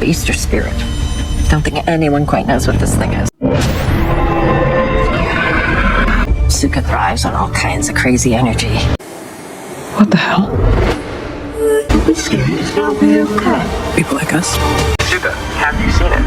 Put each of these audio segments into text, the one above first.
Easter spirit. Don't think anyone quite knows what this thing is. Suka thrives on all kinds of crazy energy. What the hell? People like us. Suka, have you seen it?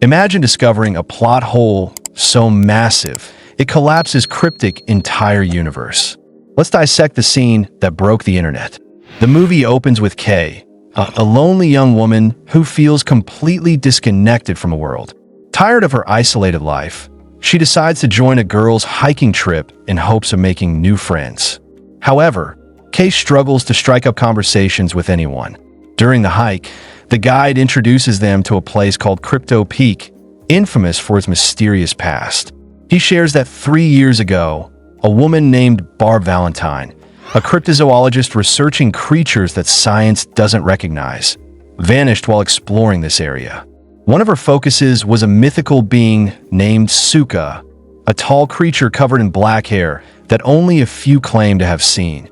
Imagine discovering a plot hole so massive, it collapses Kryptic entire universe. Let's dissect the scene that broke the internet. The movie opens with Kay, a lonely young woman who feels completely disconnected from the world. Tired of her isolated life, she decides to join a girls' hiking trip in hopes of making new friends. However, Kay struggles to strike up conversations with anyone. During the hike, the guide introduces them to a place called Kryptic, infamous for its mysterious past. He shares that 3 years ago, a woman named Barb Valentine, a cryptozoologist researching creatures that science doesn't recognize, vanished while exploring this area. One of her focuses was a mythical being named Suka, a tall creature covered in black hair that only a few claim to have seen.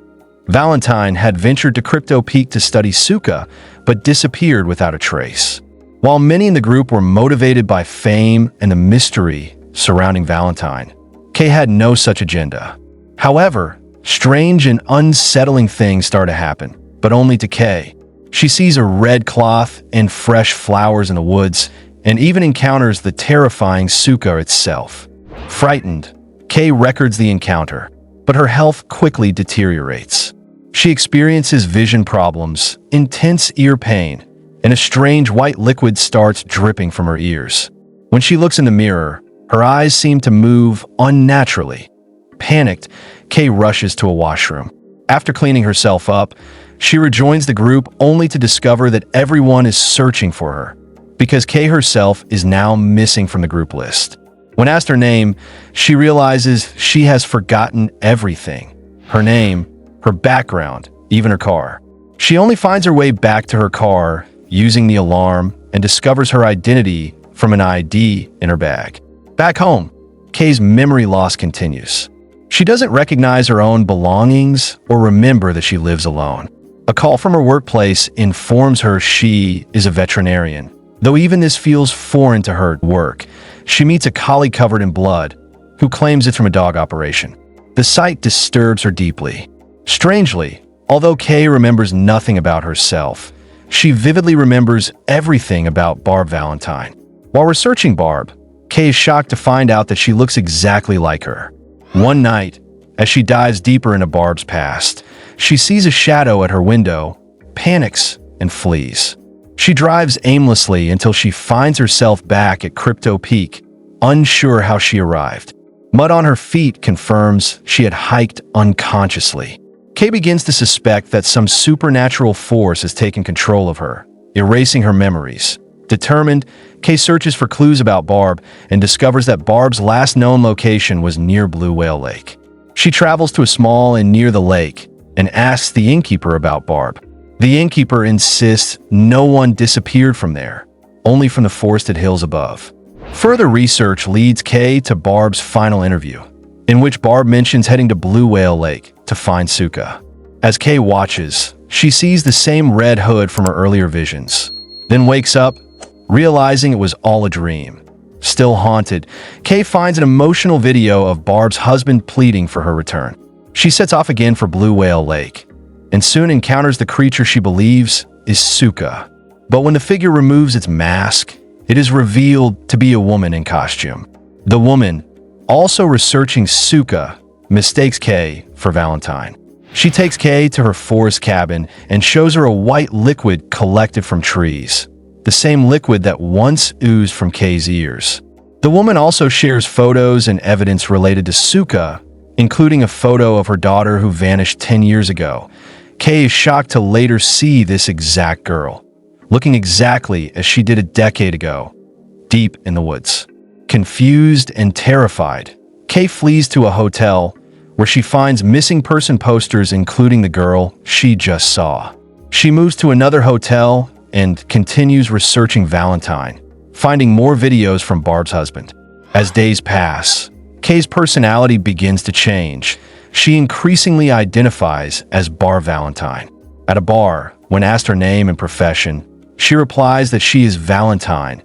Valentine had ventured to Kryptic to study Suka, but disappeared without a trace. While many in the group were motivated by fame and the mystery surrounding Valentine, Kay had no such agenda. However, strange and unsettling things start to happen, but only to Kay. She sees a red cloth and fresh flowers in the woods, and even encounters the terrifying Suka itself. Frightened, Kay records the encounter, but her health quickly deteriorates. She experiences vision problems, intense ear pain, and a strange white liquid starts dripping from her ears. When she looks in the mirror, her eyes seem to move unnaturally. Panicked, Kay rushes to a washroom. After cleaning herself up, she rejoins the group only to discover that everyone is searching for her, because Kay herself is now missing from the group list. When asked her name, she realizes she has forgotten everything. Her name, her background, even her car. She only finds her way back to her car using the alarm and discovers her identity from an ID in her bag. Back home, Kay's memory loss continues. She doesn't recognize her own belongings or remember that she lives alone. A call from her workplace informs her she is a veterinarian. Though even this feels foreign to her work, she meets a collie covered in blood who claims it's from a dog operation. The sight disturbs her deeply. Strangely, although Kay remembers nothing about herself, she vividly remembers everything about Barb Valentine. While researching Barb, Kay is shocked to find out that she looks exactly like her. One night, as she dives deeper into Barb's past, she sees a shadow at her window, panics, and flees. She drives aimlessly until she finds herself back at Kryptic, unsure how she arrived. Mud on her feet confirms she had hiked unconsciously. Kay begins to suspect that some supernatural force has taken control of her, erasing her memories. Determined, Kay searches for clues about Barb and discovers that Barb's last known location was near Blue Whale Lake. She travels to a small inn near the lake and asks the innkeeper about Barb. The innkeeper insists no one disappeared from there, only from the forested hills above. Further research leads Kay to Barb's final interview, in which Barb mentions heading to Blue Whale Lake to find Suka. As Kay watches, she sees the same red hood from her earlier visions, then wakes up, realizing it was all a dream. Still haunted, Kay finds an emotional video of Barb's husband pleading for her return. She sets off again for Blue Whale Lake, and soon encounters the creature she believes is Suka. But when the figure removes its mask, it is revealed to be a woman in costume. The woman, also researching Suka, mistakes Kay for Valentine. She takes Kay to her forest cabin and shows her a white liquid collected from trees, the same liquid that once oozed from Kay's ears. The woman also shares photos and evidence related to Suka, including a photo of her daughter who vanished 10 years ago. Kay is shocked to later see this exact girl, looking exactly as she did a decade ago, deep in the woods. Confused and terrified, Kay flees to a hotel where she finds missing person posters including the girl she just saw. She moves to another hotel and continues researching Valentine, finding more videos from Barb's husband. As days pass, Kay's personality begins to change. She increasingly identifies as Barb Valentine. At a bar, when asked her name and profession, she replies that she is Valentine,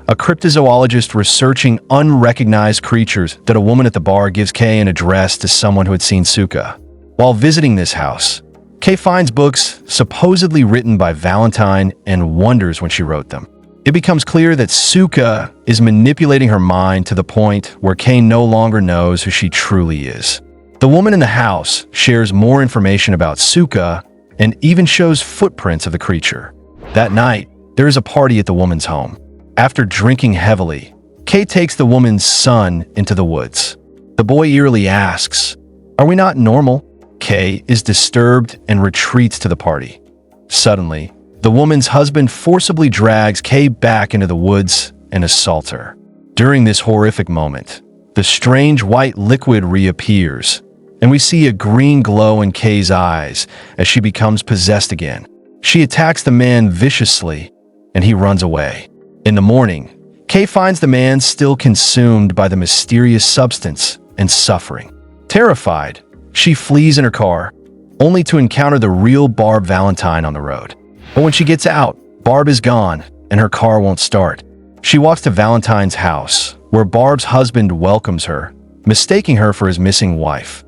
a cryptozoologist researching unrecognized creatures. That a woman at the bar gives Kay an address to someone who had seen Suka. While visiting this house, Kay finds books supposedly written by Valentine and wonders when she wrote them. It becomes clear that Suka is manipulating her mind to the point where Kay no longer knows who she truly is. The woman in the house shares more information about Suka and even shows footprints of the creature. That night, there is a party at the woman's home. After drinking heavily, Kay takes the woman's son into the woods. The boy eerily asks, "Are we not normal?" Kay is disturbed and retreats to the party. Suddenly, the woman's husband forcibly drags Kay back into the woods and assaults her. During this horrific moment, the strange white liquid reappears, and we see a green glow in Kay's eyes as she becomes possessed again. She attacks the man viciously, and he runs away. In the morning, Kay finds the man still consumed by the mysterious substance and suffering. Terrified, she flees in her car, only to encounter the real Barb Valentine on the road. But when she gets out, Barb is gone, and her car won't start. She walks to Valentine's house, where Barb's husband welcomes her, mistaking her for his missing wife.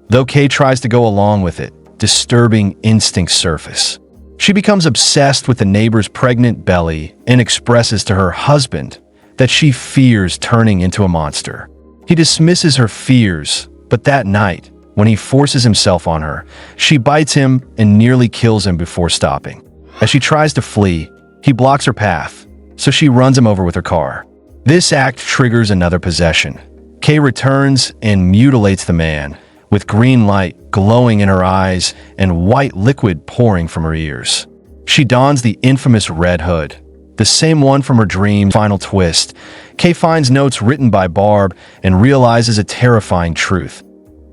Though Kay tries to go along with it, disturbing instincts surface. She becomes obsessed with the neighbor's pregnant belly and expresses to her husband that she fears turning into a monster. He dismisses her fears, but that night, when he forces himself on her, she bites him and nearly kills him before stopping. As she tries to flee, he blocks her path, so she runs him over with her car. This act triggers another possession. Kay returns and mutilates the man, with green light glowing in her eyes and white liquid pouring from her ears. She dons the infamous red hood, the same one from her dream's final twist. Kay finds notes written by Barb and realizes a terrifying truth.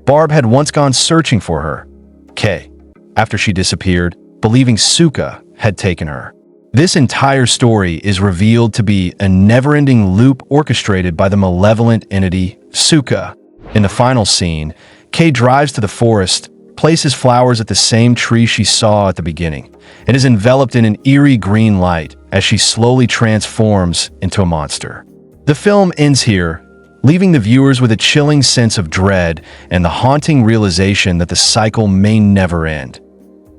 Barb had once gone searching for her, Kay, after she disappeared, believing Suka had taken her. This entire story is revealed to be a never-ending loop orchestrated by the malevolent entity, Suka. In the final scene, Kay drives to the forest, places flowers at the same tree she saw at the beginning, and is enveloped in an eerie green light as she slowly transforms into a monster. The film ends here, leaving the viewers with a chilling sense of dread and the haunting realization that the cycle may never end.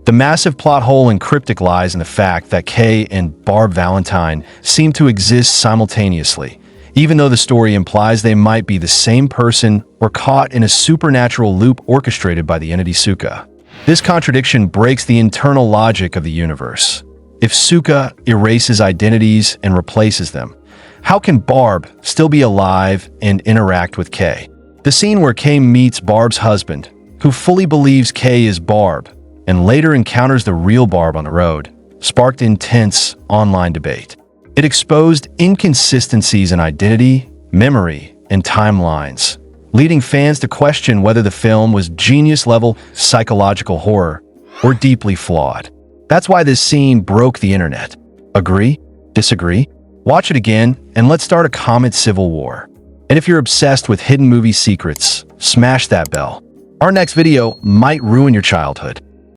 The massive plot hole in Kryptic lies in the fact that Kay and Barb Valentine seem to exist simultaneously, even though the story implies they might be the same person or caught in a supernatural loop orchestrated by the entity Suka. This contradiction breaks the internal logic of the universe. If Suka erases identities and replaces them, how can Barb still be alive and interact with Kay? The scene where Kay meets Barb's husband, who fully believes Kay is Barb, and later encounters the real Barb on the road, sparked intense online debate. It exposed inconsistencies in identity, memory, and timelines, leading fans to question whether the film was genius-level psychological horror or deeply flawed. That's why this scene broke the internet. Agree? Disagree? Watch it again, and let's start a comment civil war. And if you're obsessed with hidden movie secrets, smash that bell. Our next video might ruin your childhood.